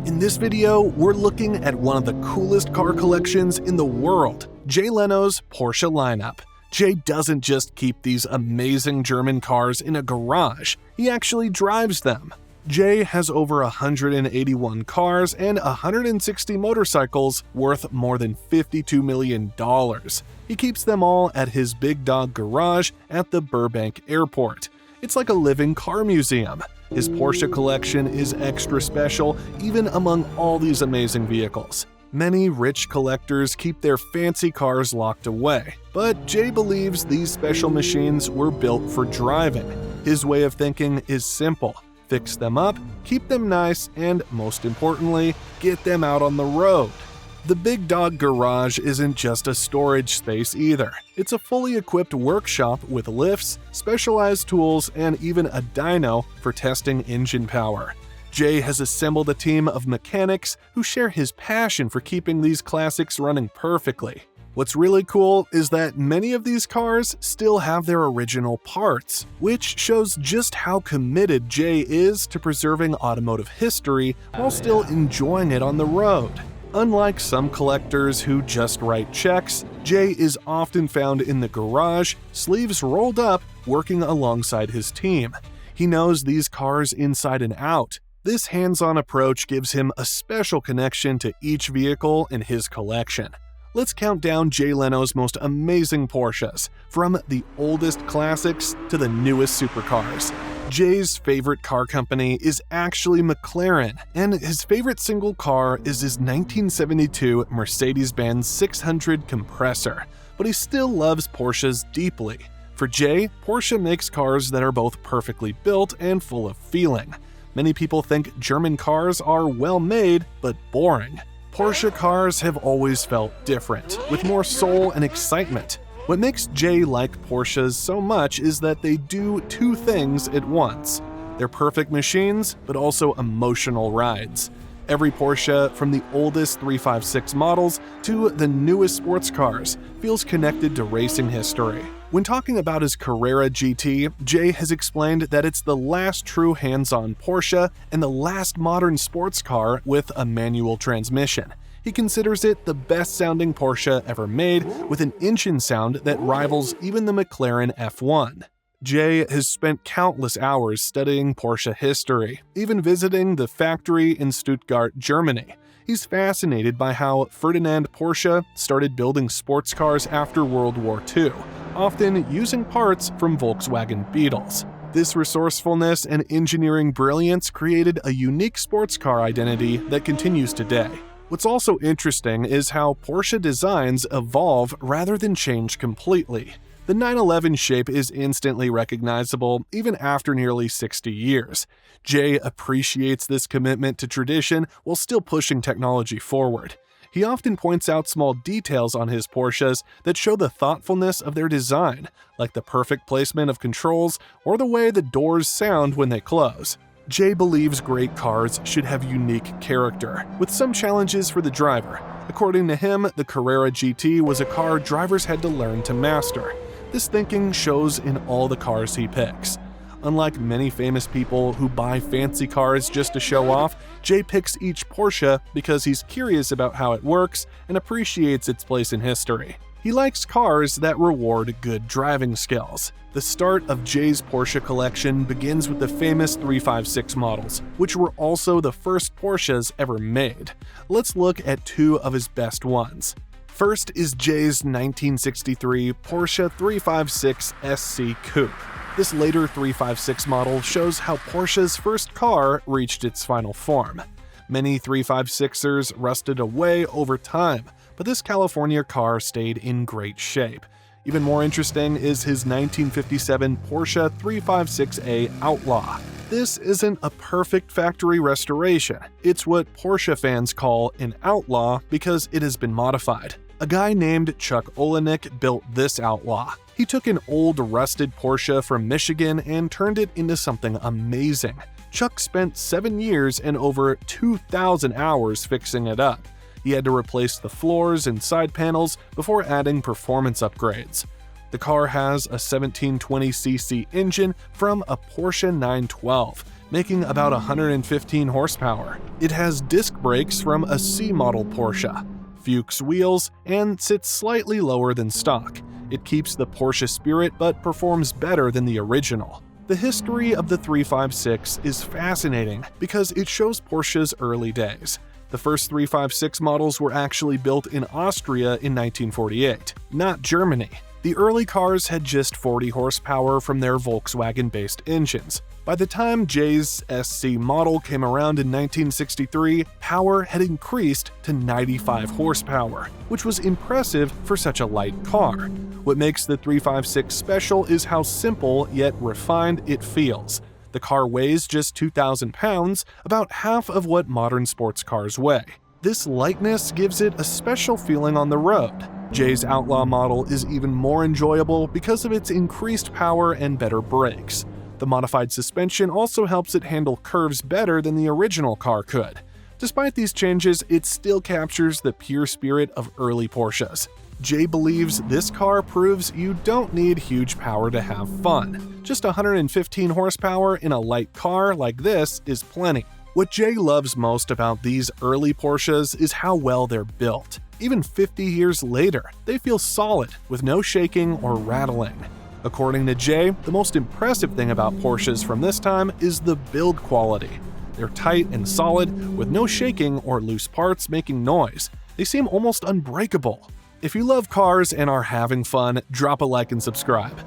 In this video, we're looking at one of the coolest car collections in the world, Jay Leno's Porsche lineup. Jay doesn't just keep these amazing German cars in a garage, he actually drives them. Jay has over 181 cars and 160 motorcycles worth more than $52 million. He keeps them all at his Big Dog garage at the Burbank Airport. It's like a living car museum. His Porsche collection is extra special even among all these amazing vehicles. Many rich collectors keep their fancy cars locked away, but Jay believes these special machines were built for driving. His way of thinking is simple: fix them up, keep them nice, and most importantly, get them out on the road. The Big Dog Garage isn't just a storage space either. It's a fully equipped workshop with lifts, specialized tools, and even a dyno for testing engine power. Jay has assembled a team of mechanics who share his passion for keeping these classics running perfectly. What's really cool is that many of these cars still have their original parts, which shows just how committed Jay is to preserving automotive history while still enjoying it on the road. Unlike some collectors who just write checks, Jay is often found in the garage, sleeves rolled up, working alongside his team. He knows these cars inside and out. This hands-on approach gives him a special connection to each vehicle in his collection. Let's count down Jay Leno's most amazing Porsches, from the oldest classics to the newest supercars. Jay's favorite car company is actually McLaren, and his favorite single car is his 1972 Mercedes-Benz 600 compressor, but he still loves Porsches deeply. For Jay, Porsche makes cars that are both perfectly built and full of feeling. Many people think German cars are well-made, but boring. Porsche cars have always felt different, with more soul and excitement. What makes Jay like Porsches so much is that they do two things at once. They're perfect machines, but also emotional rides. Every Porsche, from the oldest 356 models to the newest sports cars, feels connected to racing history. When talking about his Carrera GT, Jay has explained that it's the last true hands-on Porsche and the last modern sports car with a manual transmission. He considers it the best-sounding Porsche ever made, with an engine sound that rivals even the McLaren F1. Jay has spent countless hours studying Porsche history, even visiting the factory in Stuttgart, Germany. He's fascinated by how Ferdinand Porsche started building sports cars after World War II, often using parts from Volkswagen Beetles. This resourcefulness and engineering brilliance created a unique sports car identity that continues today. What's also interesting is how Porsche designs evolve rather than change completely. The 911 shape is instantly recognizable even after nearly 60 years. Jay appreciates this commitment to tradition while still pushing technology forward. He often points out small details on his Porsches that show the thoughtfulness of their design, like the perfect placement of controls or the way the doors sound when they close. Jay believes great cars should have unique character, with some challenges for the driver. According to him, the Carrera GT was a car drivers had to learn to master. This thinking shows in all the cars he picks. Unlike many famous people who buy fancy cars just to show off, Jay picks each Porsche because he's curious about how it works and appreciates its place in history. He likes cars that reward good driving skills. The start of Jay's Porsche collection begins with the famous 356 models, which were also the first Porsches ever made. Let's look at two of his best ones. First is Jay's 1963 Porsche 356 SC Coupe. This later 356 model shows how Porsche's first car reached its final form. Many 356ers rusted away over time, but this California car stayed in great shape. Even more interesting is his 1957 Porsche 356A Outlaw. This isn't a perfect factory restoration. It's what Porsche fans call an outlaw because it has been modified. A guy named Chuck Olenek built this Outlaw. He took an old rusted Porsche from Michigan and turned it into something amazing. Chuck spent 7 years and over 2,000 hours fixing it up. He had to replace the floors and side panels before adding performance upgrades. The car has a 1720cc engine from a Porsche 912, making about 115 horsepower. It has disc brakes from a C-model Porsche, Fuchs wheels, and sits slightly lower than stock. It keeps the Porsche spirit but performs better than the original. The history of the 356 is fascinating because it shows Porsche's early days. The first 356 models were actually built in Austria in 1948, not Germany. The early cars had just 40 horsepower from their Volkswagen-based engines. By the time Jay's SC model came around in 1963, power had increased to 95 horsepower, which was impressive for such a light car. What makes the 356 special is how simple yet refined it feels. The car weighs just 2,000 pounds, about half of what modern sports cars weigh. This lightness gives it a special feeling on the road. Jay's Outlaw model is even more enjoyable because of its increased power and better brakes. The modified suspension also helps it handle curves better than the original car could. Despite these changes, it still captures the pure spirit of early Porsches. Jay believes this car proves you don't need huge power to have fun. Just 115 horsepower in a light car like this is plenty. What Jay loves most about these early Porsches is how well they're built. Even 50 years later, they feel solid, with no shaking or rattling. According to Jay, the most impressive thing about Porsches from this time is the build quality. They're tight and solid, with no shaking or loose parts making noise. They seem almost unbreakable. If you love cars and are having fun, drop a like and subscribe.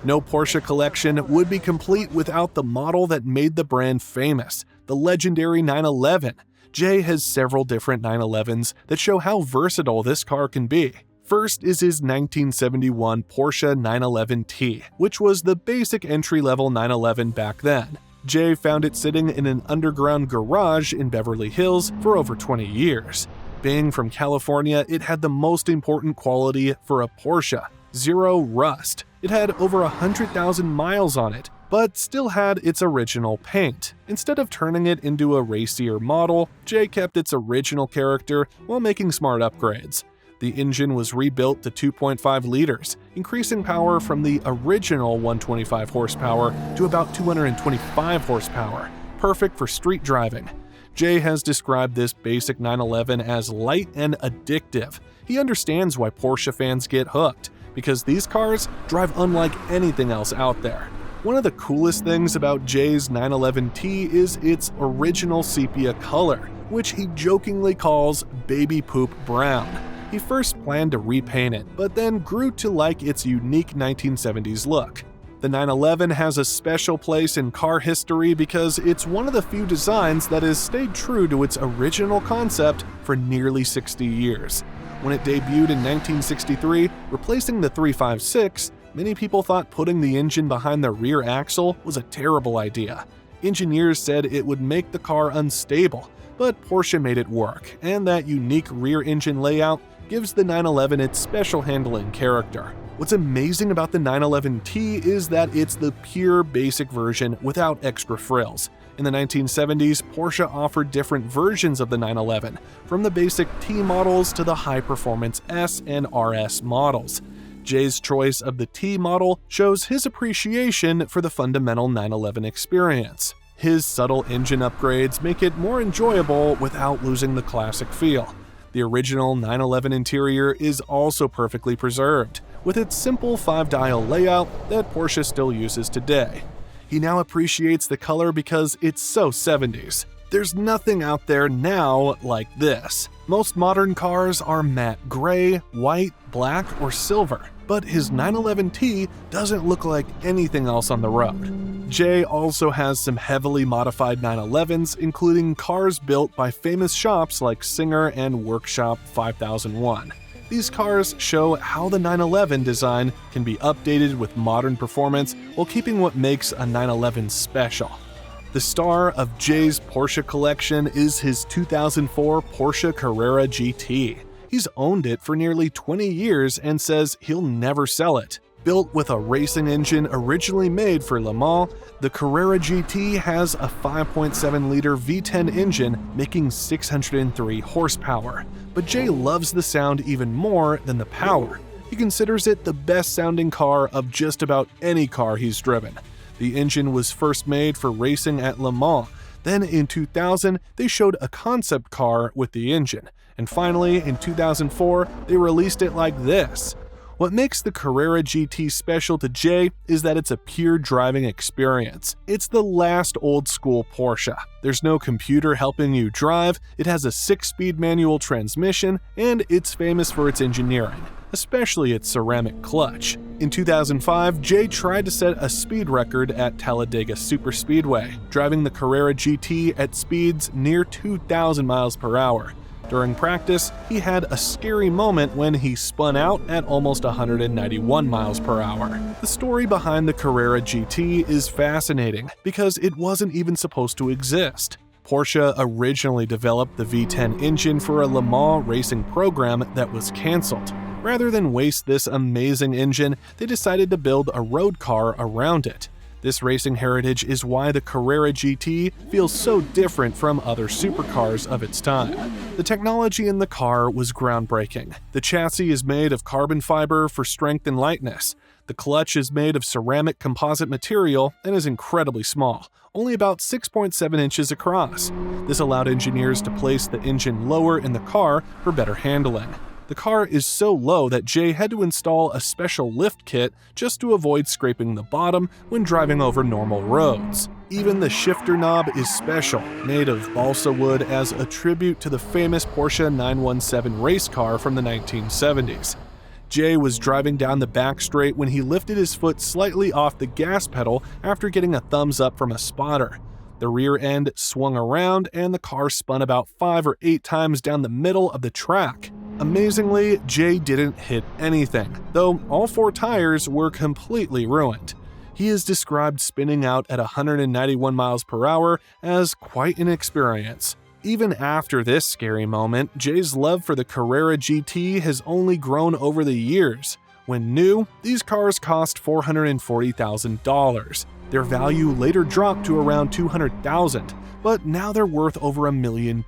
No Porsche collection would be complete without the model that made the brand famous, the legendary 911. Jay has several different 911s that show how versatile this car can be. First is his 1971 Porsche 911T, which was the basic entry-level 911 back then. Jay found it sitting in an underground garage in Beverly Hills for over 20 years. Being from California, it had the most important quality for a Porsche: zero rust. It had over 100,000 miles on it, but still had its original paint. Instead of turning it into a racier model, Jay kept its original character while making smart upgrades. The engine was rebuilt to 2.5 liters, increasing power from the original 125 horsepower to about 225 horsepower, perfect for street driving. Jay has described this basic 911 as light and addictive. He understands why Porsche fans get hooked, because these cars drive unlike anything else out there. One of the coolest things about Jay's 911T is its original sepia color, which he jokingly calls baby poop brown. He first planned to repaint it, but then grew to like its unique 1970s look. The 911 has a special place in car history because it's one of the few designs that has stayed true to its original concept for nearly 60 years. When it debuted in 1963, replacing the 356, many people thought putting the engine behind the rear axle was a terrible idea. Engineers said it would make the car unstable, but Porsche made it work, and that unique rear engine layout gives the 911 its special handling character. What's amazing about the 911T is that it's the pure basic version without extra frills. In the 1970s, Porsche offered different versions of the 911, from the basic T models to the high-performance S and RS models. Jay's choice of the T model shows his appreciation for the fundamental 911 experience. His subtle engine upgrades make it more enjoyable without losing the classic feel. The original 911 interior is also perfectly preserved, with its simple 5-dial layout that Porsche still uses today. He now appreciates the color because it's so 70s. There's nothing out there now like this. Most modern cars are matte gray, white, black, or silver, but his 911T doesn't look like anything else on the road. Jay also has some heavily modified 911s, including cars built by famous shops like Singer and Workshop 5001. These cars show how the 911 design can be updated with modern performance while keeping what makes a 911 special. The star of Jay's Porsche collection is his 2004 Porsche Carrera GT. He's owned it for nearly 20 years and says he'll never sell it. Built with a racing engine originally made for Le Mans, the Carrera GT has a 5.7-liter V10 engine making 603 horsepower. But Jay loves the sound even more than the power. He considers it the best-sounding car of just about any car he's driven. The engine was first made for racing at Le Mans. Then in 2000, they showed a concept car with the engine. And finally, in 2004, they released it like this. What makes the Carrera GT special to Jay is that it's a pure driving experience. It's the last old-school Porsche. There's no computer helping you drive, it has a 6-speed manual transmission, and it's famous for its engineering, especially its ceramic clutch. In 2005, Jay tried to set a speed record at Talladega Superspeedway, driving the Carrera GT at speeds near 2,000 miles per hour. During practice, he had a scary moment when he spun out at almost 191 miles per hour. The story behind the Carrera GT is fascinating because it wasn't even supposed to exist. Porsche originally developed the V10 engine for a Le Mans racing program that was cancelled. Rather than waste this amazing engine, they decided to build a road car around it. This racing heritage is why the Carrera GT feels so different from other supercars of its time. The technology in the car was groundbreaking. The chassis is made of carbon fiber for strength and lightness. The clutch is made of ceramic composite material and is incredibly small, only about 6.7 inches across. This allowed engineers to place the engine lower in the car for better handling. The car is so low that Jay had to install a special lift kit just to avoid scraping the bottom when driving over normal roads. Even the shifter knob is special, made of balsa wood as a tribute to the famous Porsche 917 race car from the 1970s. Jay was driving down the back straight when he lifted his foot slightly off the gas pedal after getting a thumbs up from a spotter. The rear end swung around and the car spun about 5 or 8 times down the middle of the track. Amazingly, Jay didn't hit anything, though all 4 tires were completely ruined. He is described spinning out at 191 miles per hour as quite an experience. Even after this scary moment, Jay's love for the Carrera GT has only grown over the years. When new, these cars cost $440,000. Their value later dropped to around $200,000, but now they're worth over $1 million.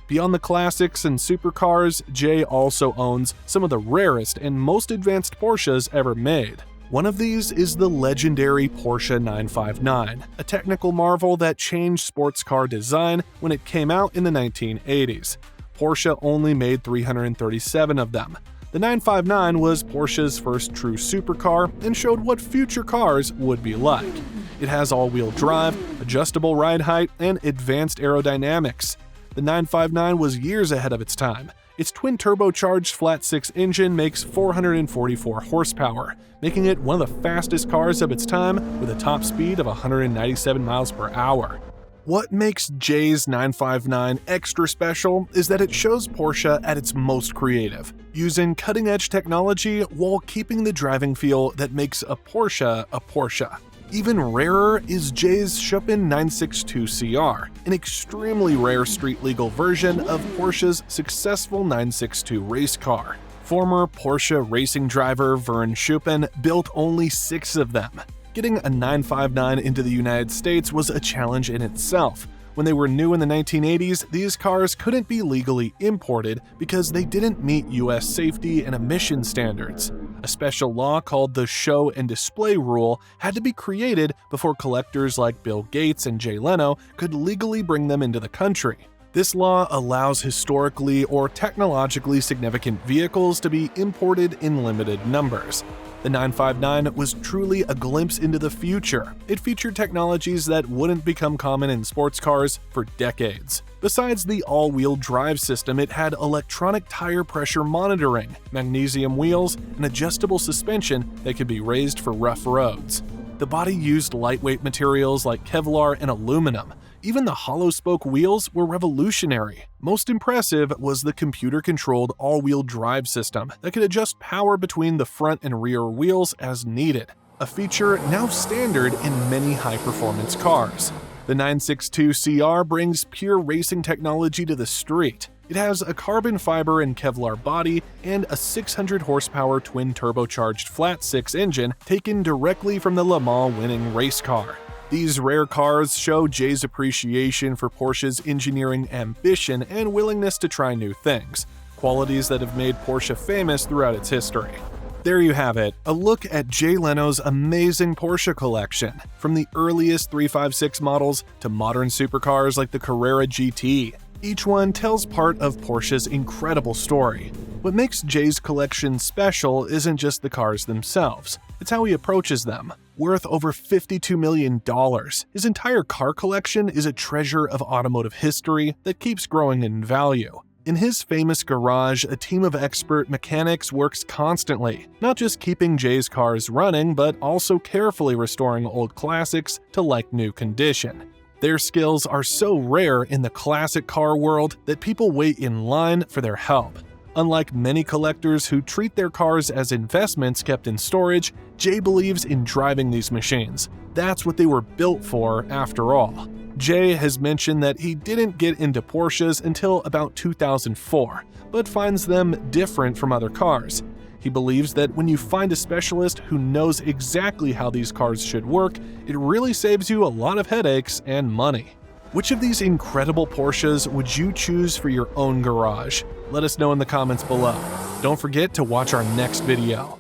Beyond the classics and supercars, Jay also owns some of the rarest and most advanced Porsches ever made. One of these is the legendary Porsche 959, a technical marvel that changed sports car design when it came out in the 1980s. Porsche only made 337 of them. The 959 was Porsche's first true supercar and showed what future cars would be like. It has all-wheel drive, adjustable ride height, and advanced aerodynamics. The 959 was years ahead of its time. Its twin-turbocharged flat-6 engine makes 444 horsepower, making it one of the fastest cars of its time with a top speed of 197 miles per hour. What makes Jay's 959 extra special is that it shows Porsche at its most creative, using cutting-edge technology while keeping the driving feel that makes a Porsche a Porsche. Even rarer is Jay's Chopin 962 CR, an extremely rare street-legal version of Porsche's successful 962 race car. Former Porsche racing driver Vern Chopin built only 6 of them. Getting a 959 into the United States was a challenge in itself. When they were new in the 1980s, these cars couldn't be legally imported because they didn't meet US safety and emission standards. A special law called the Show and Display Rule had to be created before collectors like Bill Gates and Jay Leno could legally bring them into the country. This law allows historically or technologically significant vehicles to be imported in limited numbers. The 959 was truly a glimpse into the future. It featured technologies that wouldn't become common in sports cars for decades. Besides the all-wheel drive system, it had electronic tire pressure monitoring, magnesium wheels, and adjustable suspension that could be raised for rough roads. The body used lightweight materials like Kevlar and aluminum. Even the hollow spoke wheels were revolutionary. Most impressive was the computer-controlled all-wheel drive system that could adjust power between the front and rear wheels as needed, a feature now standard in many high-performance cars. The 962 CR brings pure racing technology to the street. It has a carbon fiber and Kevlar body and a 600 horsepower twin-turbocharged flat-6 engine taken directly from the Le Mans winning race car. These rare cars show Jay's appreciation for Porsche's engineering ambition and willingness to try new things, qualities that have made Porsche famous throughout its history. There you have it, a look at Jay Leno's amazing Porsche collection, from the earliest 356 models to modern supercars like the Carrera GT. Each one tells part of Porsche's incredible story. What makes Jay's collection special isn't just the cars themselves, it's how he approaches them. Worth over $52 million, his entire car collection is a treasure of automotive history that keeps growing in value. In his famous garage, a team of expert mechanics works constantly, not just keeping Jay's cars running, but also carefully restoring old classics to like-new condition. Their skills are so rare in the classic car world that people wait in line for their help. Unlike many collectors who treat their cars as investments kept in storage, Jay believes in driving these machines. That's what they were built for, after all. Jay has mentioned that he didn't get into Porsches until about 2004, but finds them different from other cars. He believes that when you find a specialist who knows exactly how these cars should work, it really saves you a lot of headaches and money. Which of these incredible Porsches would you choose for your own garage? Let us know in the comments below. Don't forget to watch our next video.